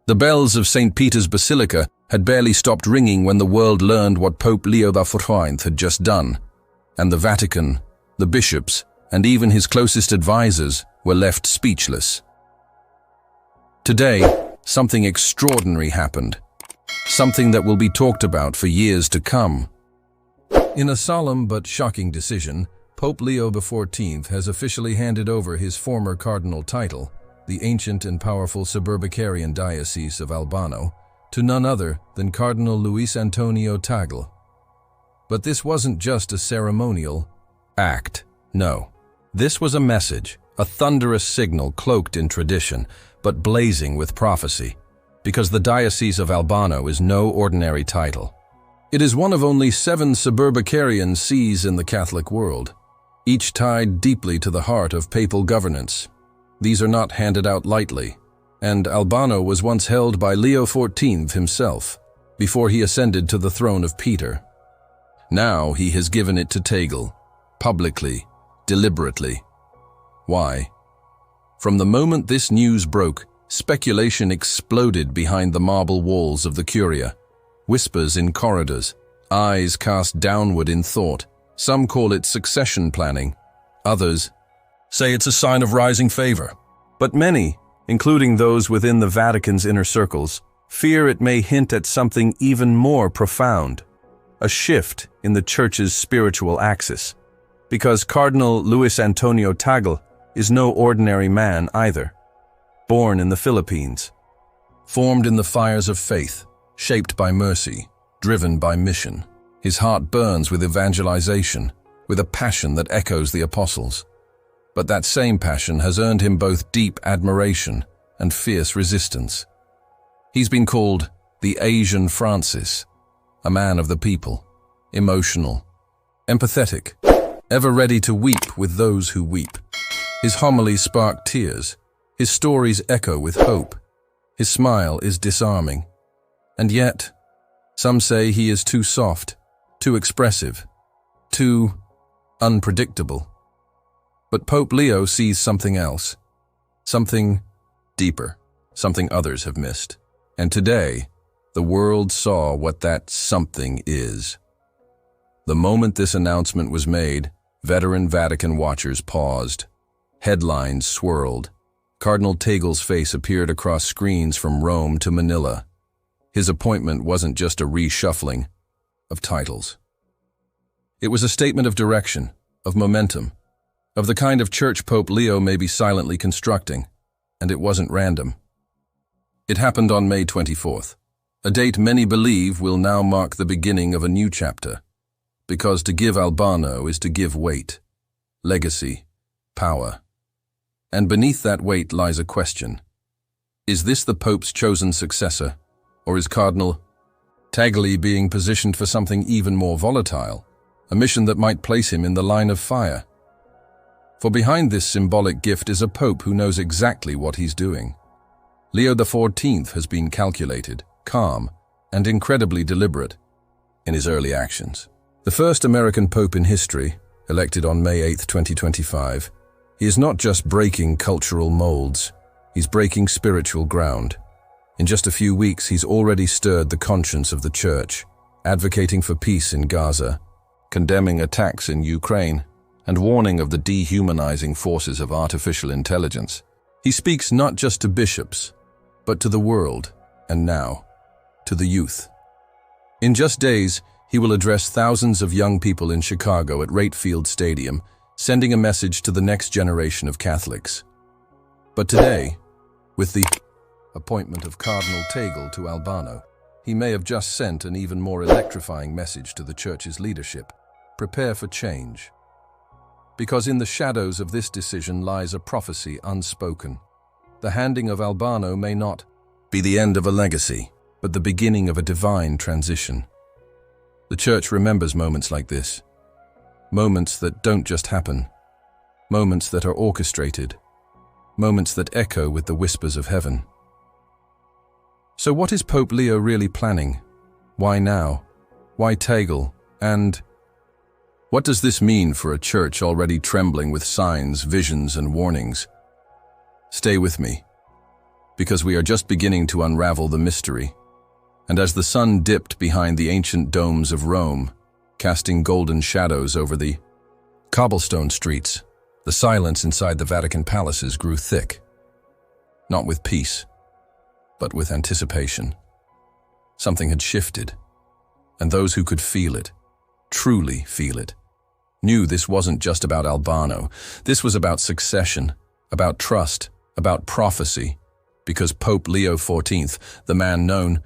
The bells of St. Peter's Basilica had barely stopped ringing when the world learned what Pope Leo XIV had just done, and the Vatican, the bishops, and even his closest advisors were left speechless. Today, something extraordinary happened, something that will be talked about for years to come. In a solemn but shocking decision, Pope Leo XIV has officially handed over his former cardinal title, the ancient and powerful suburbicarian Diocese of Albano, to none other than Cardinal Luis Antonio Tagle. But this wasn't just a ceremonial act. No, this was a message, a thunderous signal cloaked in tradition, but blazing with prophecy, because the Diocese of Albano is no ordinary title. It is one of only 7 suburbicarian sees in the Catholic world, each tied deeply to the heart of papal governance. These are not handed out lightly, and Albano was once held by Leo XIV himself, before he ascended to the throne of Peter. Now he has given it to Tagle, publicly, deliberately. Why? From the moment this news broke, speculation exploded behind the marble walls of the Curia. Whispers in corridors, eyes cast downward in thought. Some call it succession planning. Others say it's a sign of rising favor. But many, including those within the Vatican's inner circles, fear it may hint at something even more profound, a shift in the Church's spiritual axis. Because Cardinal Luis Antonio Tagle is no ordinary man either. Born in the Philippines, formed in the fires of faith, shaped by mercy, driven by mission. His heart burns with evangelization, with a passion that echoes the apostles. But that same passion has earned him both deep admiration and fierce resistance. He's been called the Asian Francis, a man of the people, emotional, empathetic, ever ready to weep with those who weep. His homilies spark tears, his stories echo with hope, his smile is disarming. And yet, some say he is too soft, too expressive, too unpredictable. But Pope Leo sees something else, something deeper, something others have missed. And today, the world saw what that something is. The moment this announcement was made, veteran Vatican watchers paused. Headlines swirled. Cardinal Tagle's face appeared across screens from Rome to Manila. His appointment wasn't just a reshuffling of titles. It was a statement of direction, of momentum, of the kind of church Pope Leo may be silently constructing, and it wasn't random. It happened on May 24th, a date many believe will now mark the beginning of a new chapter, because to give Albano is to give weight, legacy, power. And beneath that weight lies a question. Is this the Pope's chosen successor, or is Cardinal Tagle being positioned for something even more volatile, a mission that might place him in the line of fire? For behind this symbolic gift is a Pope who knows exactly what he's doing. Leo XIV has been calculated, calm, and incredibly deliberate in his early actions. The first American Pope in history, elected on May 8, 2025, he is not just breaking cultural molds, he's breaking spiritual ground. In just a few weeks, he's already stirred the conscience of the Church, advocating for peace in Gaza, condemning attacks in Ukraine, and warning of the dehumanizing forces of artificial intelligence. He speaks not just to bishops, but to the world, and now, to the youth. In just days, he will address thousands of young people in Chicago at Rate Field Stadium, sending a message to the next generation of Catholics. But today, with the appointment of Cardinal Tagle to Albano, he may have just sent an even more electrifying message to the Church's leadership. Prepare for change. Because in the shadows of this decision lies a prophecy unspoken. The handing of Albano may not be the end of a legacy, but the beginning of a divine transition. The Church remembers moments like this. Moments that don't just happen. Moments that are orchestrated. Moments that echo with the whispers of heaven. So what is Pope Leo really planning? Why now? Why Tagle? And what does this mean for a church already trembling with signs, visions, and warnings? Stay with me. because we are just beginning to unravel the mystery. And as the sun dipped behind the ancient domes of Rome, casting golden shadows over the cobblestone streets, the silence inside the Vatican palaces grew thick. Not with peace, but with anticipation. Something had shifted, and those who could feel it, truly feel it, knew this wasn't just about Albano. This was about succession, about trust, about prophecy, because Pope Leo XIV, the man known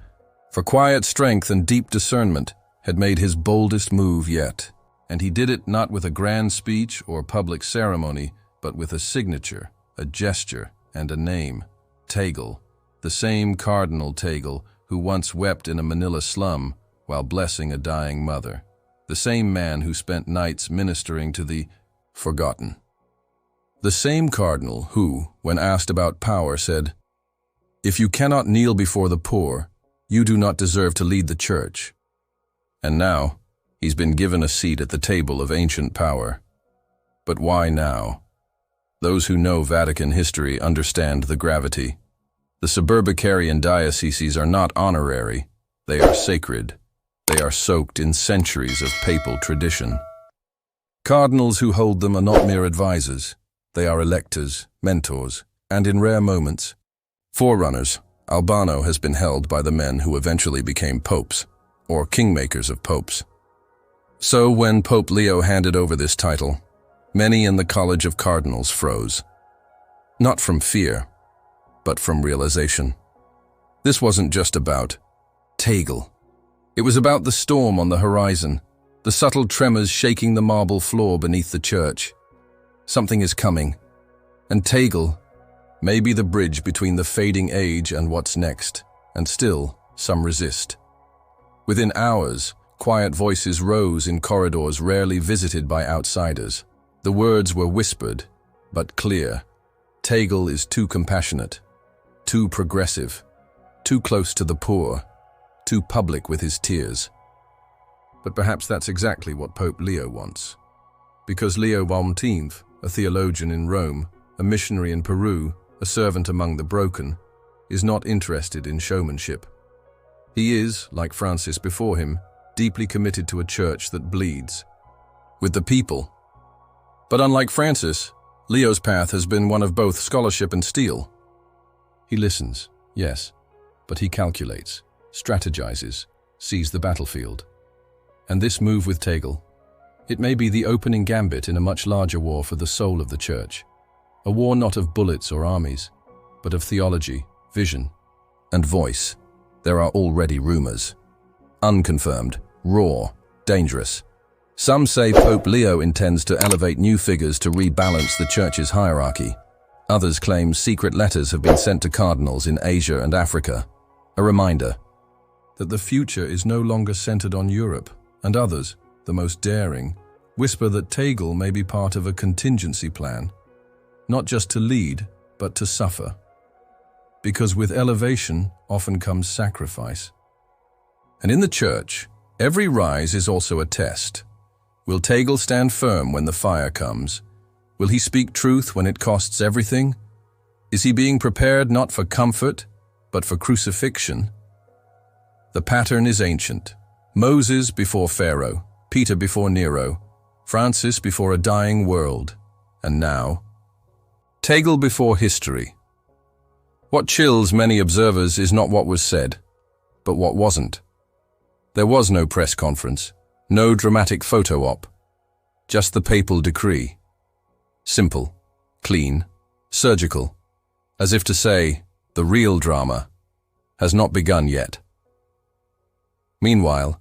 for quiet strength and deep discernment, had made his boldest move yet. And he did it not with a grand speech or public ceremony, but with a signature, a gesture, and a name. Tagle, the same Cardinal Tagle who once wept in a Manila slum while blessing a dying mother. The same man who spent nights ministering to the forgotten. The same cardinal who, when asked about power, said, "If you cannot kneel before the poor, you do not deserve to lead the church." And now, he's been given a seat at the table of ancient power. But why now? Those who know Vatican history understand the gravity. The suburbicarian dioceses are not honorary, they are sacred. They are soaked in centuries of papal tradition. Cardinals who hold them are not mere advisors. They are electors, mentors, and in rare moments, forerunners. Albano has been held by the men who eventually became popes, or kingmakers of popes. So when Pope Leo handed over this title, many in the College of Cardinals froze. Not from fear, but from realization. This wasn't just about Tagle. It was about the storm on the horizon, the subtle tremors shaking the marble floor beneath the church. Something is coming, and Tagle may be the bridge between the fading age and what's next, and still some resist. Within hours, quiet voices rose in corridors rarely visited by outsiders. The words were whispered, but clear. Tagle is too compassionate, too progressive, too close to the poor, too public with his tears. But perhaps that's exactly what Pope Leo wants. Because Leo XIV, a theologian in Rome, a missionary in Peru, a servant among the broken, is not interested in showmanship. He is, like Francis before him, deeply committed to a church that bleeds with the people. But unlike Francis, Leo's path has been one of both scholarship and steel. He listens, yes, but he calculates, strategizes, sees the battlefield. And this move with Tagle, it may be the opening gambit in a much larger war for the soul of the church. A war not of bullets or armies, but of theology, vision, and voice. There are already rumors. Unconfirmed, raw, dangerous. Some say Pope Leo intends to elevate new figures to rebalance the church's hierarchy. Others claim secret letters have been sent to cardinals in Asia and Africa. A reminder that the future is no longer centered on Europe, and others, the most daring, whisper that Tagle may be part of a contingency plan, not just to lead, but to suffer. Because with elevation often comes sacrifice. And in the church, every rise is also a test. Will Tagle stand firm when the fire comes? Will he speak truth when it costs everything? Is he being prepared not for comfort, but for crucifixion? The pattern is ancient. Moses before Pharaoh, Peter before Nero, Francis before a dying world, and now, Tagle before history. What chills many observers is not what was said, but what wasn't. There was no press conference, no dramatic photo op, just the papal decree. Simple, clean, surgical, as if to say, the real drama has not begun yet. Meanwhile,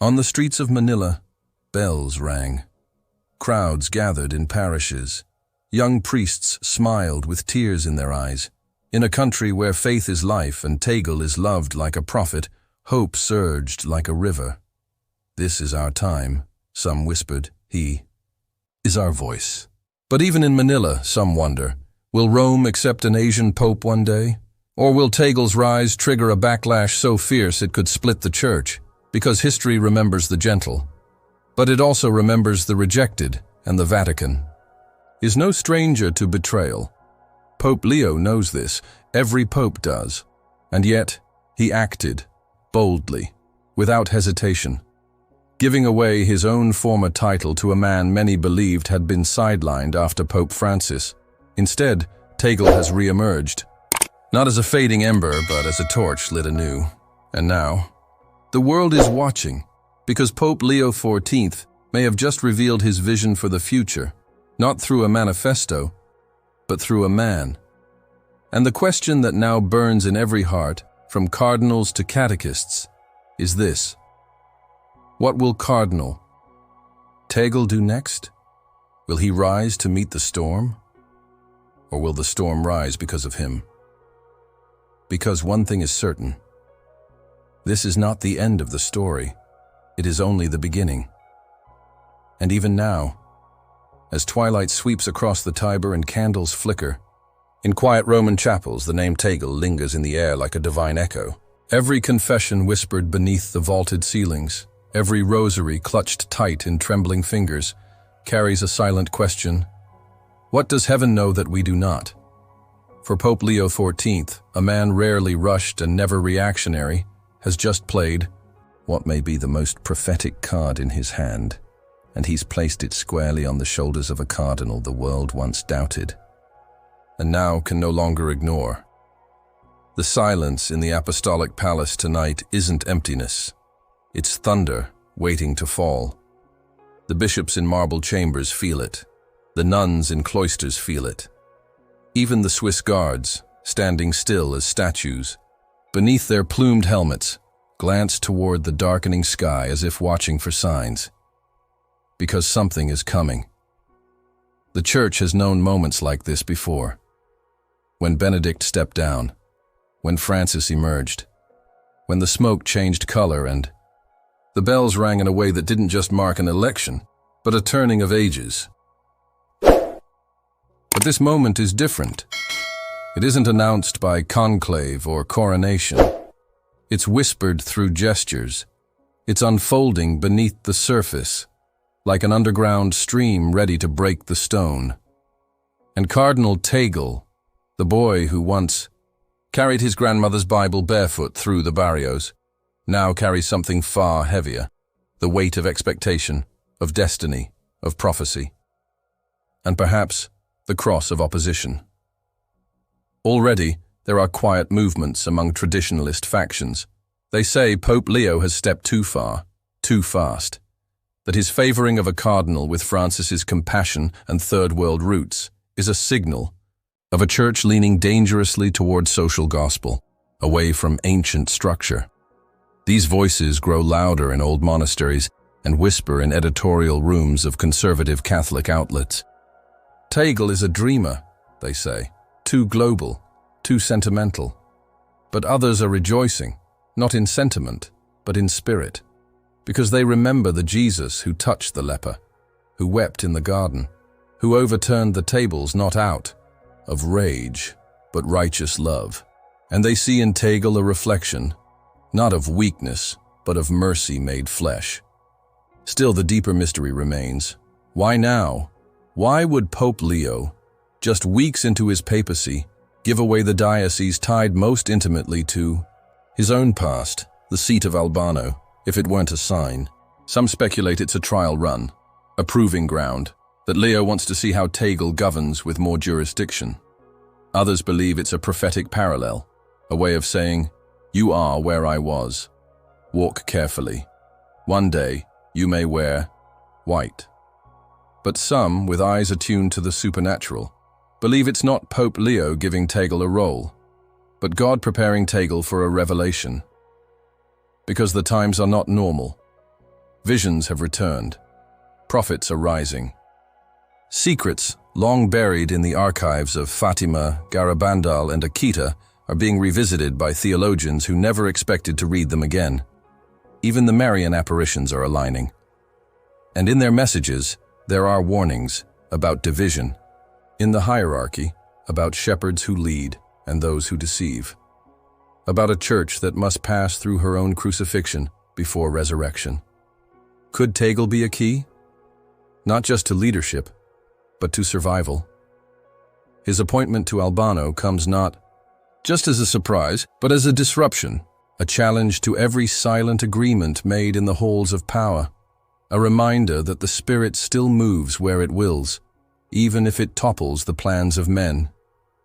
on the streets of Manila, bells rang. Crowds gathered in parishes. Young priests smiled with tears in their eyes. In a country where faith is life and Tagle is loved like a prophet, hope surged like a river. This is our time, some whispered. He is our voice. But even in Manila, some wonder, will Rome accept an Asian pope one day? Or will Tagle's rise trigger a backlash so fierce it could split the church? Because history remembers the gentle, but it also remembers the rejected, and the Vatican is no stranger to betrayal. Pope Leo knows this. Every pope does. And yet, he acted, boldly, without hesitation, giving away his own former title to a man many believed had been sidelined after Pope Francis. Instead, Tagle has re-emerged, not as a fading ember, but as a torch lit anew. And now, the world is watching, because Pope Leo XIV may have just revealed his vision for the future, not through a manifesto, but through a man. And the question that now burns in every heart, from cardinals to catechists, is this: what will Cardinal Tagle do next? Will he rise to meet the storm? Or will the storm rise because of him? Because one thing is certain. This is not the end of the story. It is only the beginning. And even now, as twilight sweeps across the Tiber and candles flicker, in quiet Roman chapels the name Tagle lingers in the air like a divine echo. Every confession whispered beneath the vaulted ceilings, every rosary clutched tight in trembling fingers, carries a silent question: what does heaven know that we do not? For Pope Leo XIV, a man rarely rushed and never reactionary, has just played what may be the most prophetic card in his hand, and he's placed it squarely on the shoulders of a cardinal the world once doubted, and now can no longer ignore. The silence in the apostolic palace tonight isn't emptiness. It's thunder waiting to fall. The bishops in marble chambers feel it. The nuns in cloisters feel it. Even the Swiss guards, standing still as statues, beneath their plumed helmets, glance toward the darkening sky as if watching for signs. Because something is coming. The Church has known moments like this before. When Benedict stepped down, when Francis emerged, when the smoke changed color and the bells rang in a way that didn't just mark an election, but a turning of ages. But this moment is different. It isn't announced by conclave or coronation. It's whispered through gestures. It's unfolding beneath the surface, like an underground stream ready to break the stone. And Cardinal Tagle, the boy who once carried his grandmother's Bible barefoot through the barrios, now carries something far heavier: the weight of expectation, of destiny, of prophecy. And perhaps the cross of opposition. Already, there are quiet movements among traditionalist factions. They say Pope Leo has stepped too far, too fast, that his favoring of a cardinal with Francis's compassion and third world roots is a signal of a church leaning dangerously toward social gospel, away from ancient structure. These voices grow louder in old monasteries and whisper in editorial rooms of conservative Catholic outlets. Tagle is a dreamer, they say, too global, too sentimental. But others are rejoicing, not in sentiment, but in spirit, because they remember the Jesus who touched the leper, who wept in the garden, who overturned the tables not out of rage, but righteous love. And they see in Tagle a reflection, not of weakness, but of mercy made flesh. Still, the deeper mystery remains. Why now? Why would Pope Leo, just weeks into his papacy, give away the diocese tied most intimately to his own past, the seat of Albano, if it weren't a sign? Some speculate it's a trial run, a proving ground, that Leo wants to see how Tagle governs with more jurisdiction. Others believe it's a prophetic parallel, a way of saying, you are where I was. Walk carefully. One day, you may wear white. But some, with eyes attuned to the supernatural, believe it's not Pope Leo giving Tagle a role, but God preparing Tagle for a revelation. Because the times are not normal. Visions have returned. Prophets are rising. Secrets, long buried in the archives of Fatima, Garabandal, and Akita, are being revisited by theologians who never expected to read them again. Even the Marian apparitions are aligning. And in their messages, there are warnings about division. In the hierarchy, about shepherds who lead and those who deceive. About a church that must pass through her own crucifixion before resurrection. Could Tagle be a key? Not just to leadership, but to survival. His appointment to Albano comes not just as a surprise, but as a disruption, a challenge to every silent agreement made in the halls of power, a reminder that the Spirit still moves where it wills, even if it topples the plans of men.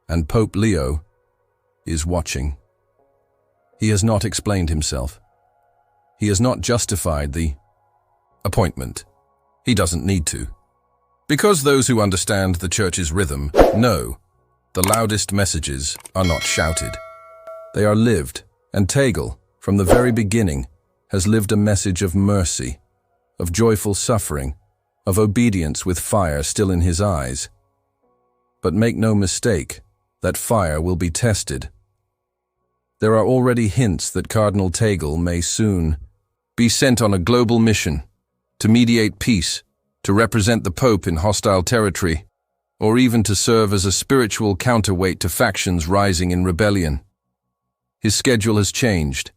And Pope Leo is watching. He has not explained himself. He has not justified the appointment. He doesn't need to. Because those who understand the Church's rhythm know the loudest messages are not shouted. They are lived, and Tagle, from the very beginning, has lived a message of mercy, of joyful suffering, of obedience with fire still in his eyes. But make no mistake, that fire will be tested. There are already hints that Cardinal Tagle may soon be sent on a global mission to mediate peace, to represent the Pope in hostile territory, or even to serve as a spiritual counterweight to factions rising in rebellion. His schedule has changed,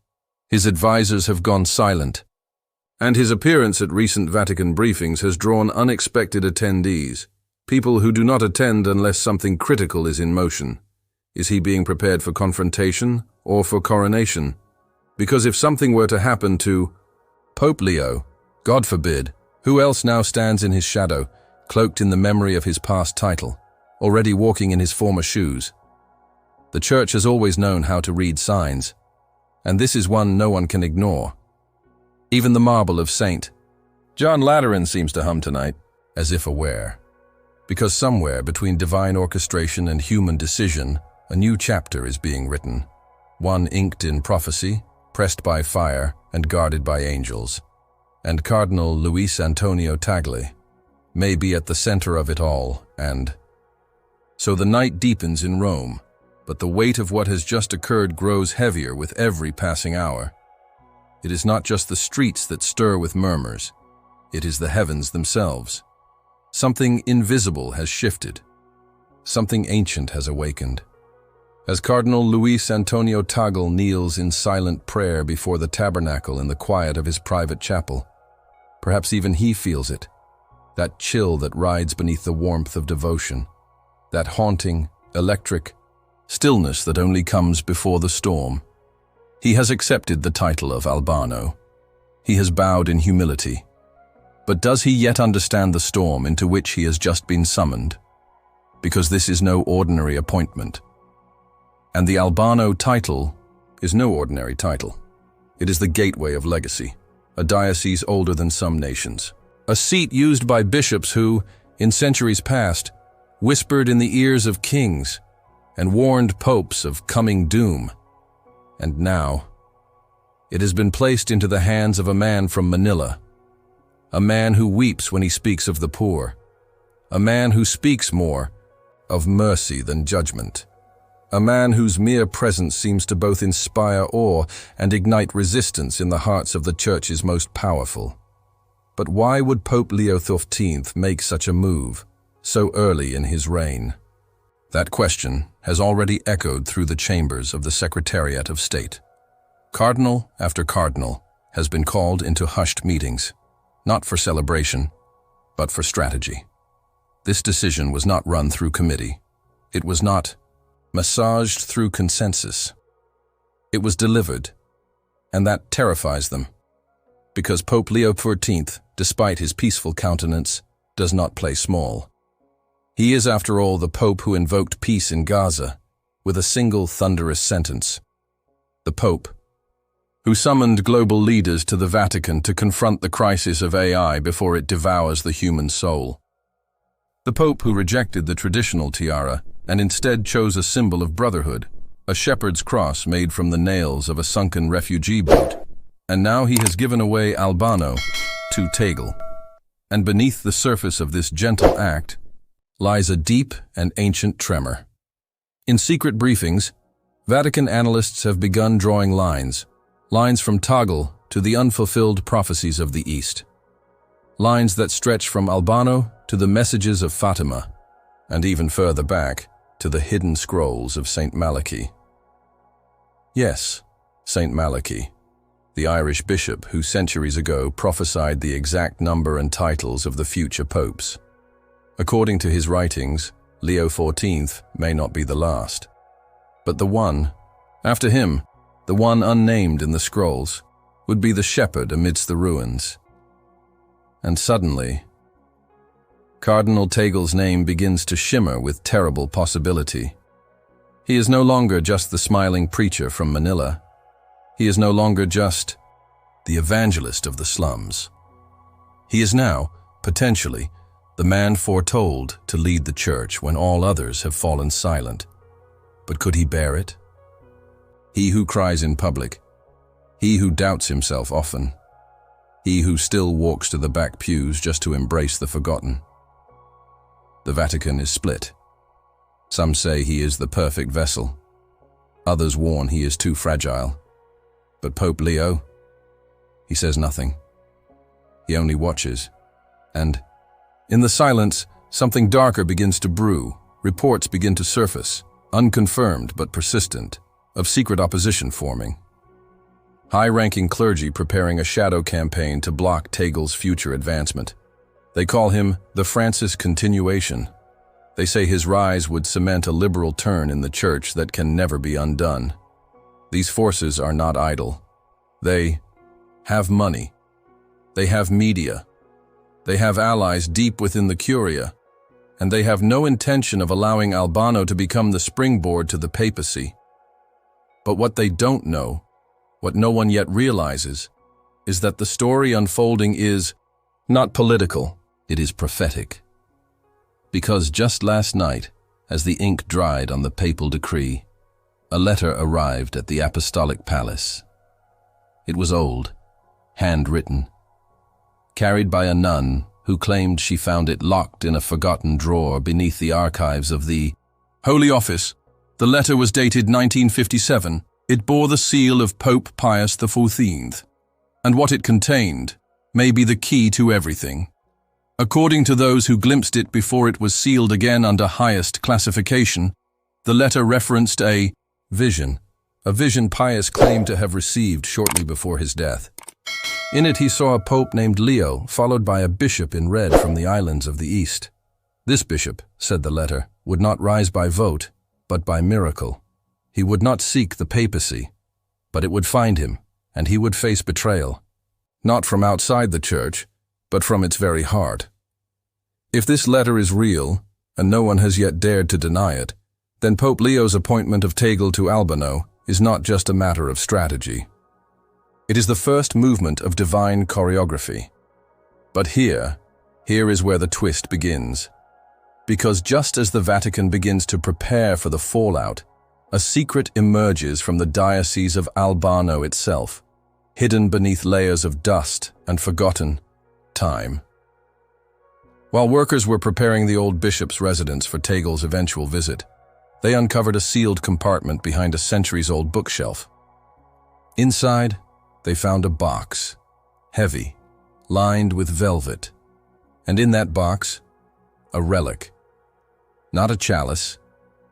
his advisors have gone silent, and his appearance at recent Vatican briefings has drawn unexpected attendees, people who do not attend unless something critical is in motion. Is he being prepared for confrontation or for coronation? Because if something were to happen to Pope Leo, God forbid, who else now stands in his shadow, cloaked in the memory of his past title, already walking in his former shoes? The Church has always known how to read signs, and this is one no one can ignore. Even the marble of St. John Lateran seems to hum tonight, as if aware. Because somewhere between divine orchestration and human decision, a new chapter is being written, one inked in prophecy, pressed by fire, and guarded by angels. And Cardinal Luis Antonio Tagle may be at the center of it all, and so the night deepens in Rome, but the weight of what has just occurred grows heavier with every passing hour. It is not just the streets that stir with murmurs, it is the heavens themselves. Something invisible has shifted, something ancient has awakened. As Cardinal Luis Antonio Tagle kneels in silent prayer before the tabernacle in the quiet of his private chapel, perhaps even he feels it, that chill that rides beneath the warmth of devotion, that haunting, electric stillness that only comes before the storm. He has accepted the title of Albano. He has bowed in humility. But does he yet understand the storm into which he has just been summoned? Because this is no ordinary appointment. And the Albano title is no ordinary title. It is the gateway of legacy, a diocese older than some nations, a seat used by bishops who, in centuries past, whispered in the ears of kings and warned popes of coming doom. And now, it has been placed into the hands of a man from Manila, a man who weeps when he speaks of the poor, a man who speaks more of mercy than judgment, a man whose mere presence seems to both inspire awe and ignite resistance in the hearts of the Church's most powerful. But why would Pope Leo XIV make such a move so early in his reign? That question has already echoed through the chambers of the Secretariat of State. Cardinal after cardinal has been called into hushed meetings, not for celebration, but for strategy. This decision was not run through committee. It was not massaged through consensus. It was delivered, and that terrifies them, because Pope Leo XIV, despite his peaceful countenance, does not play small. He is, after all, the Pope who invoked peace in Gaza with a single thunderous sentence. The Pope who summoned global leaders to the Vatican to confront the crisis of AI before it devours the human soul. The Pope who rejected the traditional tiara and instead chose a symbol of brotherhood, a shepherd's cross made from the nails of a sunken refugee boat. And now he has given away Albano to Tagle. And beneath the surface of this gentle act lies a deep and ancient tremor. In secret briefings, Vatican analysts have begun drawing lines from Tagle to the unfulfilled prophecies of the East. Lines that stretch from Albano to the messages of Fatima, and even further back to the hidden scrolls of St. Malachy. Yes, St. Malachy, the Irish bishop who centuries ago prophesied the exact number and titles of the future popes. According to his writings, Leo XIV may not be the last. But the one, after him, the one unnamed in the scrolls, would be the shepherd amidst the ruins. And suddenly, Cardinal Tagle's name begins to shimmer with terrible possibility. He is no longer just the smiling preacher from Manila. He is no longer just the evangelist of the slums. He is now, potentially, the man foretold to lead the church when all others have fallen silent. But could he bear it? He who cries in public, he who doubts himself often, he who still walks to the back pews just to embrace the forgotten. The Vatican is split. Some say he is the perfect vessel. Others warn he is too fragile. But Pope Leo, he says nothing. He only watches. And, in the silence, something darker begins to brew. Reports begin to surface, unconfirmed but persistent, of secret opposition forming. High-ranking clergy preparing a shadow campaign to block Tagle's future advancement. They call him the Francis continuation. They say his rise would cement a liberal turn in the church that can never be undone. These forces are not idle. They have money. They have media. They have allies deep within the Curia, and they have no intention of allowing Albano to become the springboard to the papacy. But what they don't know, what no one yet realizes, is that the story unfolding is not political. It is prophetic. Because just last night, as the ink dried on the papal decree, a letter arrived at the Apostolic Palace. It was old, handwritten, carried by a nun who claimed she found it locked in a forgotten drawer beneath the archives of the Holy Office. The letter was dated 1957. It bore the seal of Pope Pius XIV, and what it contained may be the key to everything. According to those who glimpsed it before it was sealed again under highest classification, the letter referenced a vision Pius claimed to have received shortly before his death. In it he saw a pope named Leo, followed by a bishop in red from the islands of the East. This bishop, said the letter, would not rise by vote, but by miracle. He would not seek the papacy, but it would find him, and he would face betrayal, not from outside the church, but from its very heart. If this letter is real, and no one has yet dared to deny it, then Pope Leo's appointment of Tagle to Albano is not just a matter of strategy. It is the first movement of divine choreography. But here is where the twist begins. Because just as the Vatican begins to prepare for the fallout, a secret emerges from the Diocese of Albano itself, hidden beneath layers of dust and forgotten time. While workers were preparing the old bishop's residence for Tagle's eventual visit, they uncovered a sealed compartment behind a centuries-old bookshelf. Inside, they found a box, heavy, lined with velvet, and in that box, a relic. Not a chalice,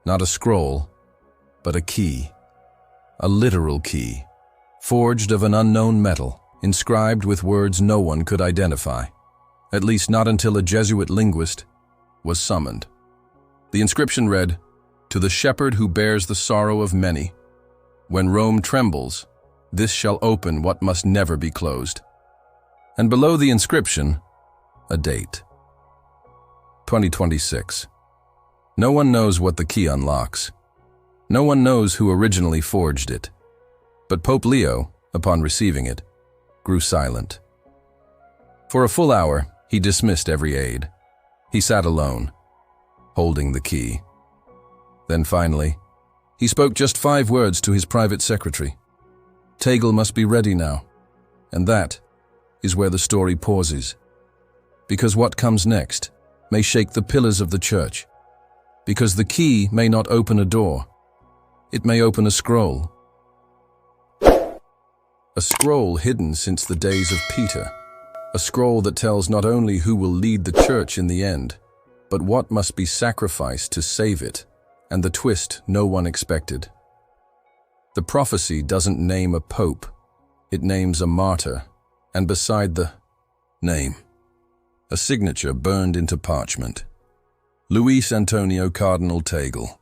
not a scroll, but a key, a literal key, forged of an unknown metal, inscribed with words no one could identify, at least not until a Jesuit linguist was summoned. The inscription read, "To the shepherd who bears the sorrow of many, when Rome trembles, this shall open what must never be closed." And below the inscription, a date. 2026. No one knows what the key unlocks. No one knows who originally forged it. But Pope Leo, upon receiving it, grew silent. For a full hour, he dismissed every aid. He sat alone, holding the key. Then finally, he spoke just 5 words to his private secretary. Tagle must be ready now. And that is where the story pauses. Because what comes next may shake the pillars of the church. Because the key may not open a door. It may open a scroll. A scroll hidden since the days of Peter. A scroll that tells not only who will lead the church in the end, but what must be sacrificed to save it, and the twist no one expected. The prophecy doesn't name a pope, it names a martyr, and beside the name, a signature burned into parchment. Luis Antonio Cardinal Tagle.